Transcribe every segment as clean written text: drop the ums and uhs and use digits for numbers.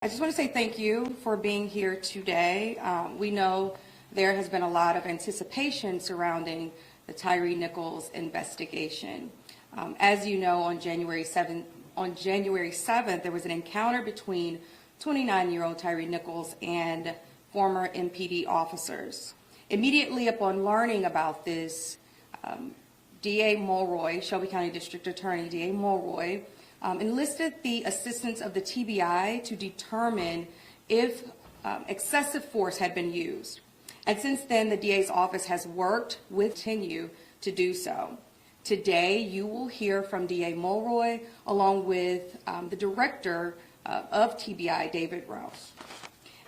I just want to say thank you for being here today. We know there has been a lot of anticipation surrounding the Tyre Nichols investigation. As you know, on January 7th, there was an encounter between 29-year-old Tyre Nichols and former MPD officers. Immediately upon learning about this, DA Mulroy, Shelby County District Attorney DA Mulroy, enlisted the assistance of the TBI to determine if excessive force had been used. And since then, the DA's office has worked with continue to do so. Today, you will hear from DA Mulroy along with the director of TBI, David Rouse.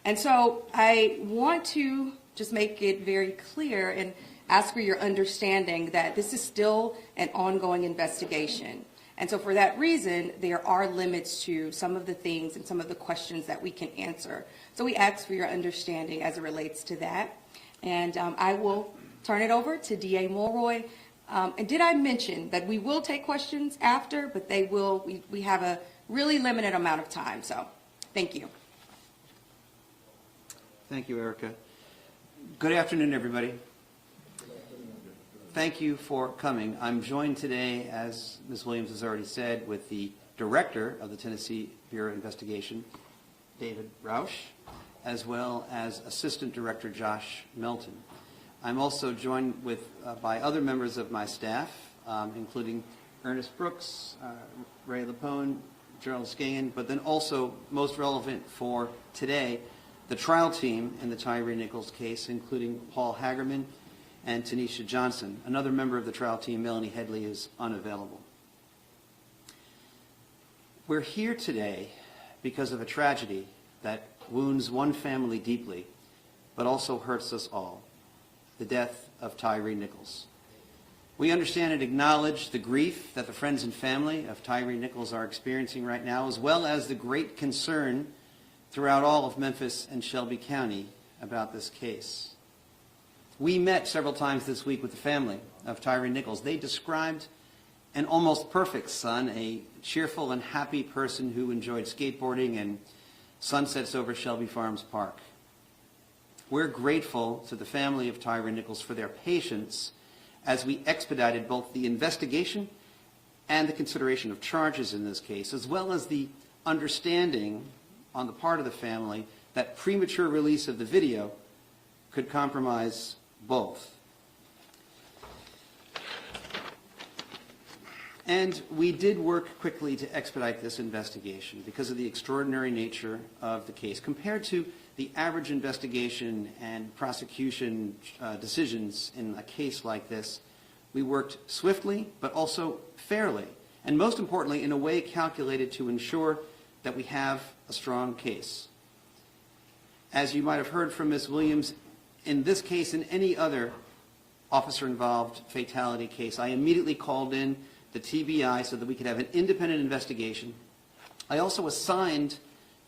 And so I want to just make it very clear and ask for your understanding that this is still an ongoing investigation. And so for that reason, there are limits to some of the things and some of the questions that we can answer. So we ask for your understanding as it relates to that. And I will turn it over to DA Mulroy. And did I mention that we will take questions after, but we have a really limited amount of time. So thank you. Thank you, Erica. Good afternoon, everybody. Thank you for coming. I'm joined today, as Ms. Williams has already said, with the director of the Tennessee Bureau of Investigation, David Roush, as well as Assistant Director Josh Melton. I'm also joined by other members of my staff, including Ernest Brooks, Ray Lapone, Gerald Scahan, but then also, most relevant for today, the trial team in the Tyre Nichols case, including Paul Hagerman and Tanisha Johnson. Another member of the trial team, Melanie Headley, is unavailable. We're here today because of a tragedy that wounds one family deeply, but also hurts us all: the death of Tyre Nichols. We understand and acknowledge the grief that the friends and family of Tyre Nichols are experiencing right now, as well as the great concern throughout all of Memphis and Shelby County about this case. We met several times this week with the family of Tyre Nichols. They described an almost perfect son, a cheerful and happy person who enjoyed skateboarding and sunsets over Shelby Farms Park. We're grateful to the family of Tyre Nichols for their patience as we expedited both the investigation and the consideration of charges in this case, as well as the understanding on the part of the family that premature release of the video could compromise both. And we did work quickly to expedite this investigation because of the extraordinary nature of the case. Compared to the average investigation and prosecution decisions in a case like this, we worked swiftly but also fairly, and most importantly, in a way calculated to ensure that we have a strong case. As you might have heard from Ms. Williams, in this case and any other officer-involved fatality case, I immediately called in the TBI so that we could have an independent investigation. I also assigned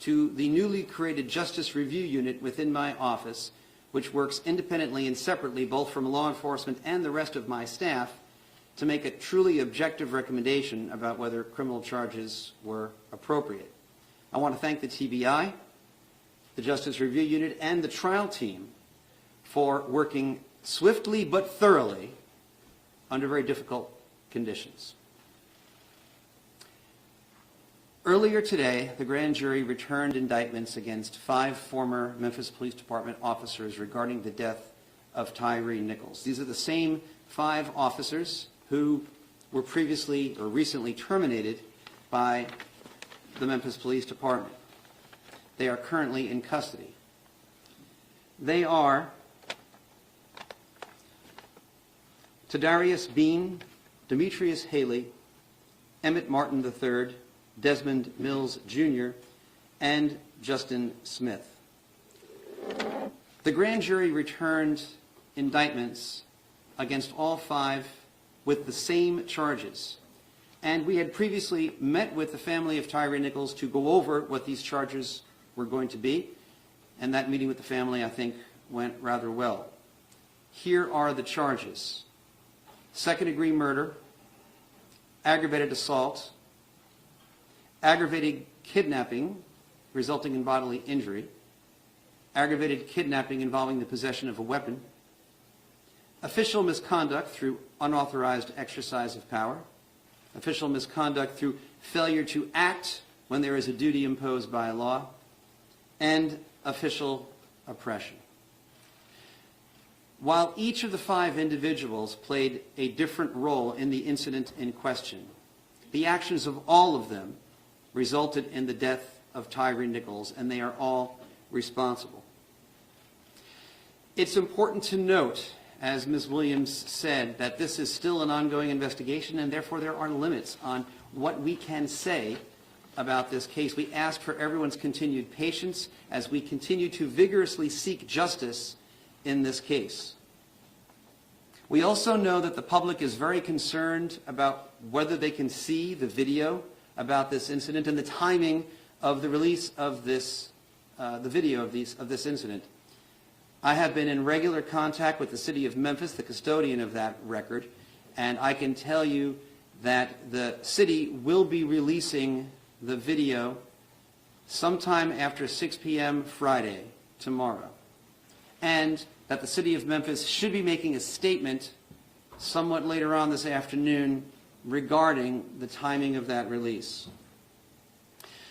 to the newly created Justice Review Unit within my office, which works independently and separately both from law enforcement and the rest of my staff, to make a truly objective recommendation about whether criminal charges were appropriate. I want to thank the TBI, the Justice Review Unit, and the trial team for working swiftly but thoroughly under very difficult conditions. Earlier today, the grand jury returned indictments against 5 former Memphis Police Department officers regarding the death of Tyre Nichols. These are the same 5 officers who were previously or recently terminated by the Memphis Police Department. They are currently in custody. They are Tadarius Bean, Demetrius Haley, Emmett Martin III, Desmond Mills Jr., and Justin Smith. The grand jury returned indictments against all 5 with the same charges. And we had previously met with the family of Tyre Nichols to go over what these charges were going to be. And that meeting with the family, I think, went rather well. Here are the charges: second-degree murder, aggravated assault, aggravated kidnapping, resulting in bodily injury, aggravated kidnapping involving the possession of a weapon, official misconduct through unauthorized exercise of power, official misconduct through failure to act when there is a duty imposed by law, and official oppression. While each of the 5 individuals played a different role in the incident in question, the actions of all of them resulted in the death of Tyre Nichols, and they are all responsible. It's important to note, as Ms. Williams said, that this is still an ongoing investigation, and therefore there are limits on what we can say about this case. We ask for everyone's continued patience as we continue to vigorously seek justice in this case. We also know that the public is very concerned about whether they can see the video about this incident and the timing of the release of this, the video of this incident. I have been in regular contact with the city of Memphis, the custodian of that record, and I can tell you that the city will be releasing the video sometime after 6 p.m. Friday, tomorrow, and that the city of Memphis should be making a statement somewhat later on this afternoon regarding the timing of that release.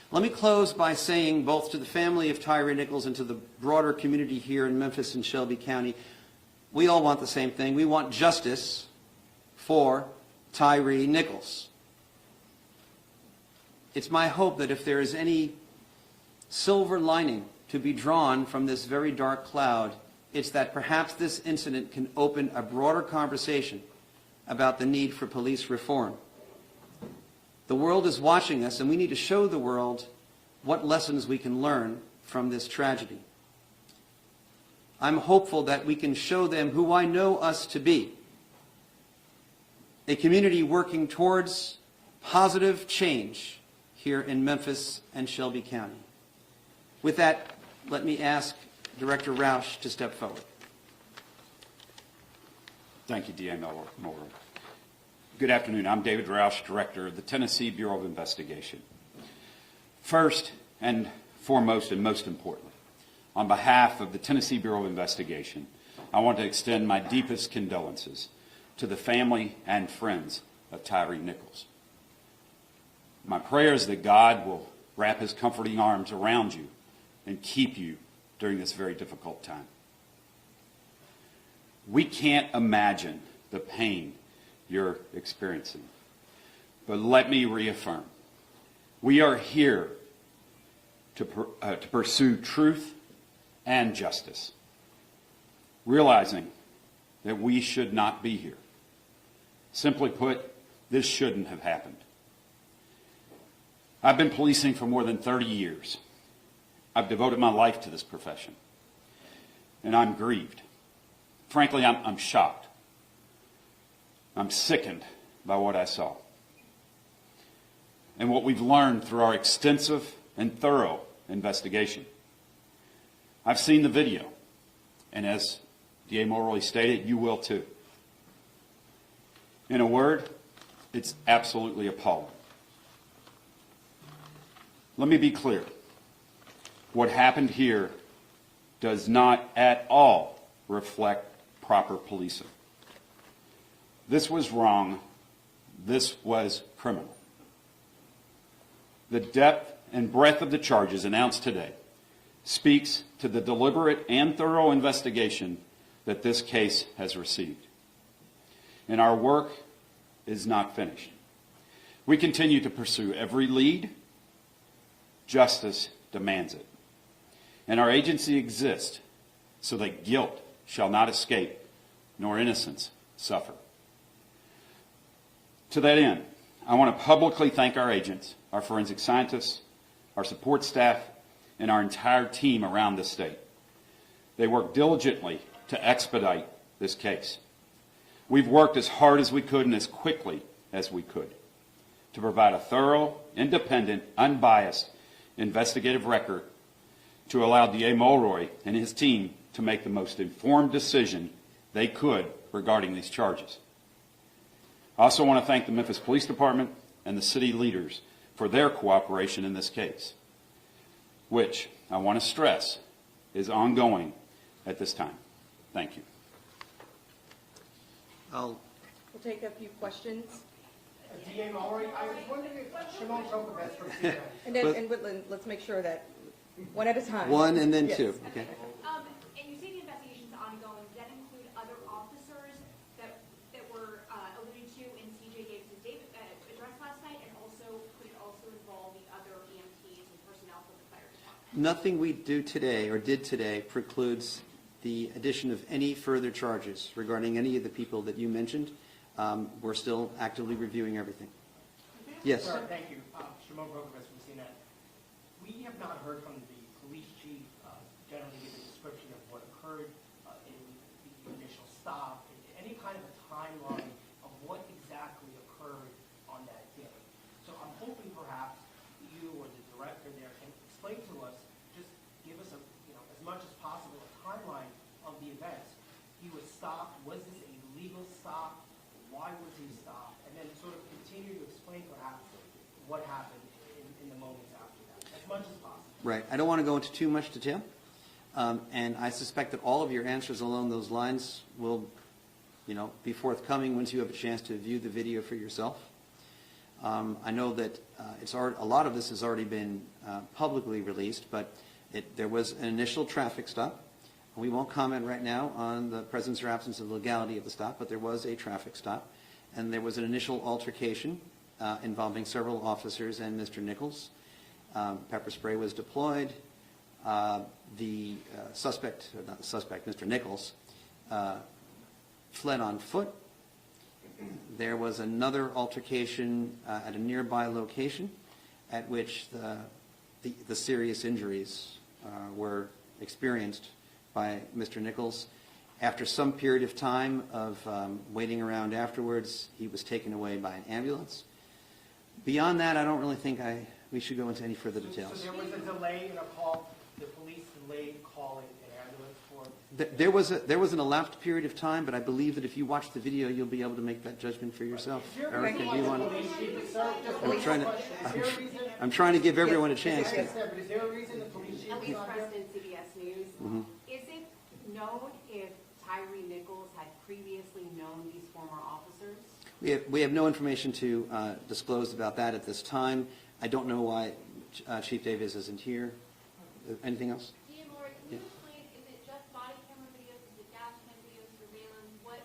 Let me close by saying, both to the family of Tyre Nichols and to the broader community here in Memphis and Shelby County, we all want the same thing. We want justice for Tyre Nichols. It's my hope that if there is any silver lining to be drawn from this very dark cloud, it's that perhaps this incident can open a broader conversation about the need for police reform. The world is watching us, and we need to show the world what lessons we can learn from this tragedy. I'm hopeful that we can show them who I know us to be, a community working towards positive change here in Memphis and Shelby County. With that, let me ask Director Roush to step forward. Thank you, D.A. Miller. Good afternoon. I'm David Roush, Director of the Tennessee Bureau of Investigation. First and foremost, and most importantly, on behalf of the Tennessee Bureau of Investigation, I want to extend my deepest condolences to the family and friends of Tyre Nichols. My prayer is that God will wrap his comforting arms around you and keep you during this very difficult time. We can't imagine the pain you're experiencing, but let me reaffirm, we are here to pursue truth and justice, realizing that we should not be here. Simply put, this shouldn't have happened. I've been policing for more than 30 years. I've devoted my life to this profession, and I'm grieved. Frankly, I'm shocked. I'm sickened by what I saw and what we've learned through our extensive and thorough investigation. I've seen the video, and as D.A. Mulroy stated, you will too. In a word, it's absolutely appalling. Let me be clear. What happened here does not at all reflect proper policing. This was wrong. This was criminal. The depth and breadth of the charges announced today speaks to the deliberate and thorough investigation that this case has received. And our work is not finished. We continue to pursue every lead. Justice demands it. And our agency exists so that guilt shall not escape, nor innocence suffer. To that end, I want to publicly thank our agents, our forensic scientists, our support staff, and our entire team around the state. They worked diligently to expedite this case. We've worked as hard as we could and as quickly as we could to provide a thorough, independent, unbiased investigative record to allow D.A. Mulroy and his team to make the most informed decision they could regarding these charges. I also want to thank the Memphis Police Department and the city leaders for their cooperation in this case. which I want to stress is ongoing at this time. Thank you. I'll We'll take a few questions. DA Mallory, I was wondering if Shimon Tokabetz from CNN. And then, and Whitland, let's make sure that, one at a time. one and then Yes. two. Okay. And you say the investigation's ongoing. Does that include other officers that were alluded to in C.J. Davis's address last night? And also, could it also involve the other EMTs and personnel from the fire department? Nothing we do today or did today precludes the addition of any further charges regarding any of the people that you mentioned. We're still actively reviewing everything. Yes. Sir, thank you. Shimon Tokabetz from CNN. We have not heard from the police chief generally give a description of what occurred in the initial stop, any kind of a timeline of what exactly occurred on that day. So I'm hoping perhaps you or the director there can explain to us, just give us as much as possible a timeline of the events. He was stopped. Was this a legal stop? Why was he stopped? And then sort of continue to explain perhaps what happened in the moments after that, as much as possible. Right. I don't want to go into too much detail. And I suspect that all of your answers along those lines will, be forthcoming once you have a chance to view the video for yourself. I know that a lot of this has already been publicly released, but there was an initial traffic stop. We won't comment right now on the presence or absence of legality of the stop, but there was a traffic stop, and there was an initial altercation involving several officers and Mr. Nichols. Pepper spray was deployed. The suspect, not the suspect, Mr. Nichols, fled on foot. There was another altercation at a nearby location at which the serious injuries were experienced by Mr. Nichols. After some period of time of waiting around afterwards, he was taken away by an ambulance. Beyond that, I don't really think we should go into any further details. So there was a delay in a call, the police delayed calling an ambulance for... There was an elapsed period of time, but I believe that if you watch the video, you'll be able to make that judgment for yourself. Erica, do you want I'm trying to give everyone a chance. But is there a reason the police chief At is least not there? President CBS News. Is it known if Tyre Nichols had previously known these former officers? We have no information to disclose about that at this time. I don't know why Chief Davis isn't here. Anything else? Dean Lord, can you explain, is it just body camera videos, is it dash cam videos, surveillance, what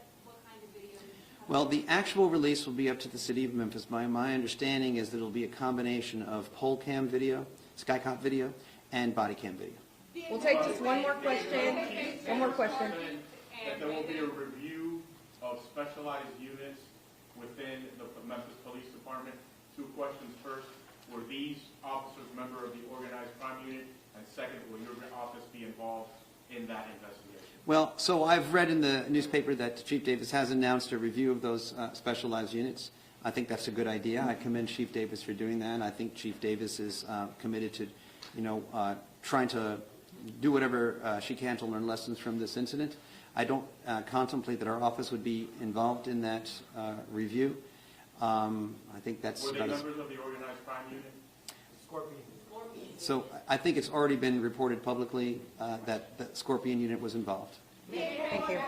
kind of videos? Well, the actual release will be up to the city of Memphis. My understanding is that it'll be a combination of pole cam video, skycop video, and body cam video. We'll take just one more question. One more question. That there will be a review of specialized units within the Memphis Police Department. Two questions. First, were these officers member of the organized crime unit? And second, will your office be involved in that investigation? Well, so I've read in the newspaper that Chief Davis has announced a review of those specialized units. I think that's a good idea. I commend Chief Davis for doing that. I think Chief Davis is committed to, trying to do whatever she can to learn lessons from this incident. I don't contemplate that our office would be involved in that review. I think that's Were they about members of the organized crime unit? Scorpion. So I think it's already been reported publicly that the Scorpion unit was involved. Thank you.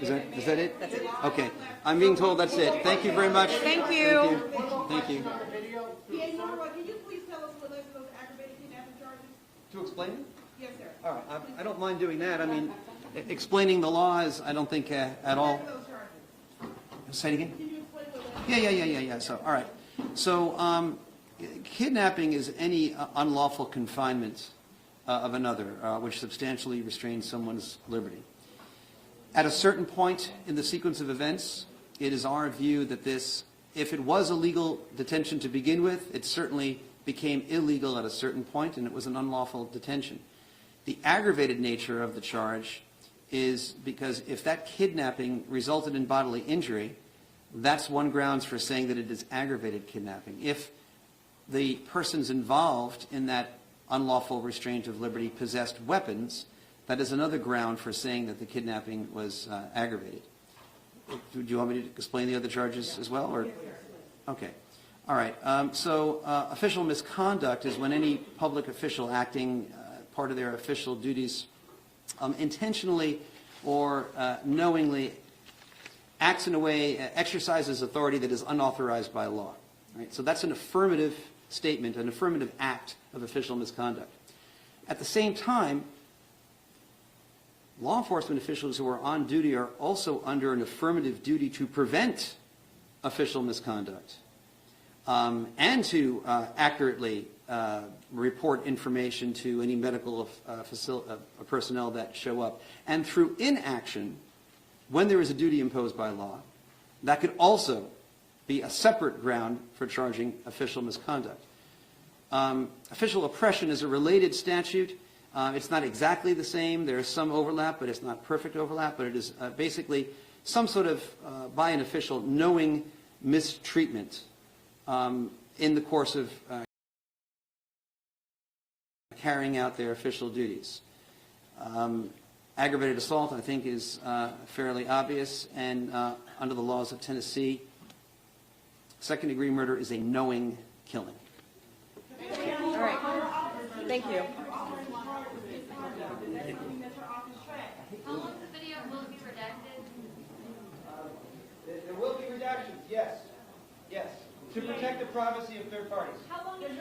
Is that it? That's it. Okay. I'm being told that's it. Thank you very much. Thank you. Thank you. Yeah, Nora, can you please tell us what led to those aggravated kidnapping charges? To explain it? Yes, sir. All right. I don't mind doing that. I mean, explaining the law is, I don't think at all. What led to those charges? Say it again? Can you explain what led to Yeah. So, all right. So, kidnapping is any unlawful confinement of another, which substantially restrains someone's liberty. At a certain point in the sequence of events, it is our view that this, if it was a legal detention to begin with, it certainly became illegal at a certain point, and it was an unlawful detention. The aggravated nature of the charge is because if that kidnapping resulted in bodily injury, that's one grounds for saying that it is aggravated kidnapping. If the persons involved in that unlawful restraint of liberty possessed weapons, that is another ground for saying that the kidnapping was aggravated. Do you want me to explain the other charges as well? Or? Okay. All right, official misconduct is when any public official acting part of their official duties intentionally or knowingly acts in a way, exercises authority that is unauthorized by law. Right? So that's an affirmative statement, an affirmative act of official misconduct. At the same time, law enforcement officials who are on duty are also under an affirmative duty to prevent official misconduct and to accurately report information to any medical personnel that show up. And through inaction, when there is a duty imposed by law, that could also be a separate ground for charging official misconduct. Official oppression is a related statute. It's not exactly the same. There is some overlap, but it's not perfect overlap. But it is basically some sort of, by an official, knowing mistreatment in the course of carrying out their official duties. Aggravated assault, I think, is fairly obvious. And under the laws of Tennessee, second-degree murder is a knowing killing. All right. Thank you. How long is the video? Will it be redacted? There will be redactions, yes. Yes. To protect the privacy of third parties. How long is